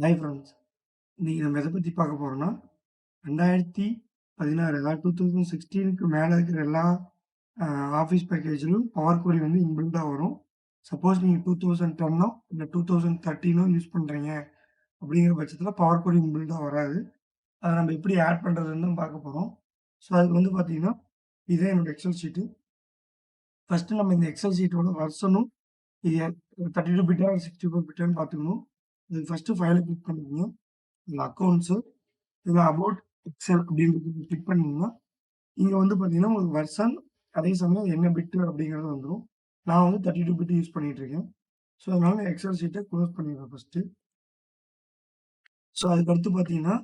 Hi friends. இன்னைக்கு நம்ம எத பத்தி பார்க்க போறோம்னா, 2016 அதாவது 2016க்கு மேல இருக்கிற எல்லா அ ஆஃபீஸ் பேக்கேஜ்லயும் பவர் query வந்து இன்பில்ட்டா வரும். சப்போஸ் நீங்க 2010ஓ இல்ல 2013ஓ யூஸ் பண்றீங்க அப்படிங்கிற பட்சத்தில பவர் query இன்பில்ட்டா வராது. அத நம்ம எப்படி ஆட் பண்றதுன்னு தான் பார்க்க போறோம். ஸோ அதுக்கு வந்து பார்த்தீங்கன்னா, இதுதான் என்னோட எக்ஸல் ஷீட்டு. ஃபர்ஸ்ட்டு நம்ம இந்த எக்ஸல் ஷீட்டோட வெர்ஷனும் இது 32 பிட்டா 64 பிட்டான்னு பார்த்துக்கணும். இதுக்கு ஃபர்ஸ்ட்டு ஃபைல கிளிக் பண்ணிக்கங்க. இதுல அக்கவுண்ட்ஸு இதுல அபௌட் எக்ஸல் அப்படின்றத கிளிக் பண்ணீங்கன்னா, இங்க வந்து பார்த்தீங்கன்னா, உங்களுக்கு வெர்ஷன் அதே சமயம் என்ன பிட் அப்படிங்கிறது வந்துரும். நான் வந்து 32 பிட் யூஸ் பண்ணிட்டு இருக்கேன். ஸோ, அதனால எக்ஸல் ஷீட்ட குளோஸ் பண்ணிடுறேன் ஃபர்ஸ்ட்டு. ஸோ, அதுக்கடுத்து பார்த்தீங்கன்னா,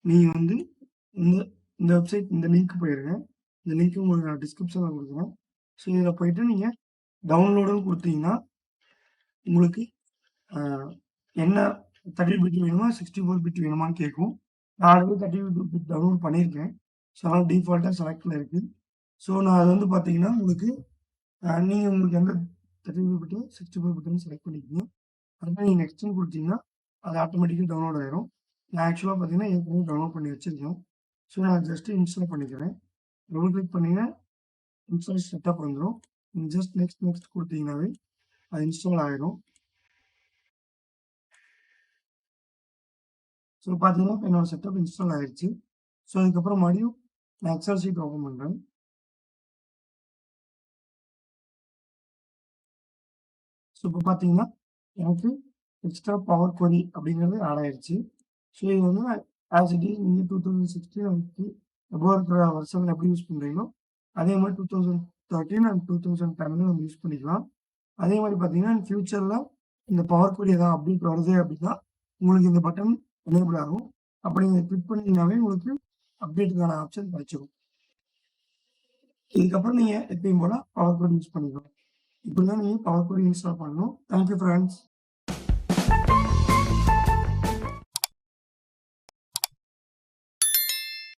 நீங்க வந்து இந்த இந்த வெப்சைட் இந்த லிங்க் போயிருங்க. இந்த லிங்க் உங்களுக்கு நான் டிஸ்கிரிப்ஷன்ல குடுக்குறேன். ஸோ, இதுல போயிட்டு நீங்க டவுன்லோடுன்னு குடுத்தீங்கன்னா, உங்களுக்கு அ என்ன 32 பிட் வேணுமா? 64 பிட் வேணுமான்னு கேட்கும். நான் ஆல்ரெடி 32 பிட் டவுன்லோட் பண்ணியிருக்கேன். ஸோ, அதனால டிஃபால்ட்டா செலக்ட்ல இருக்கு. ஸோ, நான் அது வந்து பார்த்தீங்கன்னா, உங்களுக்கு நீங்க உங்களுக்கு எந்த 32 பிட்டு, 64 பிட்டுன்னு செலக்ட் பண்ணிக்கங்க. அதுமாரி நீங்க நெக்ஸ்ட்ன்னு குடுத்தீங்கன்னா, அது ஆட்டோமேட்டிக்கா டவுன்லோட் ஆயிரும். நான் ஆக்சுவலா பார்த்தீங்கன்னா, ஏற்கனவே டவுன்லோட் பண்ணி வச்சிருக்கேன். ஸோ, நான் ஜஸ்ட் இன்ஸ்டால் பண்ணிக்கிறேன். டபுள் கிளிக் பண்ணீங்கன்னா, இன்ஸ்டால் செட்டப் வந்துரும். நீங்க ஜஸ்ட் நெக்ஸ்ட் நெக்ஸ்ட் குடுத்தீங்கன்னாவே, அது இன்ஸ்டால் ஆயிரும். ஸோ, பார்த்தீங்கன்னா, இப்ப என்னோட செட்டப் இன்ஸ்டால் ஆயிருச்சு. ஸோ, அதுக்கப்புறம் மறுபடியும் நான் எக்ஸல் ஷீட் ஓப்பன் பண்றேன். ஸோ, இப்ப பார்த்தீங்கன்னா, எனக்கு எக்ஸ்ட்ரா பவர் கொரி அப்படிங்கிறது ஆட் ஆயிருச்சு. ஸோ, இது வந்து ஆஸ் இட் இஸ் நீங்க 2016 அதுக்கு அபோவ் இருக்கிற வெர்ஷன்ல எப்படி யூஸ் பண்றீங்களோ, அதே மாரி 2013 அண்ட் 2010ல நம்ம யூஸ் பண்ணிக்கலாம். அதே மாரி பார்த்தீங்கன்னா, ஃபியூச்சர்ல இந்த பவர் கொரி ஏதாவது அப்டேட் வருது அப்படின்னா, உங்களுக்கு இந்த பட்டன் எனேபிள் ஆகும். அப்ப நீங்க கிளிக் பண்ணீங்கன்னாவே உங்களுக்கு அப்டேட்க்கான ஆப்ஷன் கிடைச்சிரும். இதுக்கப்புறம் நீங்க எப்பயும் போல பவர் கொரி யூஸ் பண்ணிக்கலாம். இப்படிதான் நீங்க பவர் கொரி இன்ஸ்டால் பண்ணணும். Thank you friends.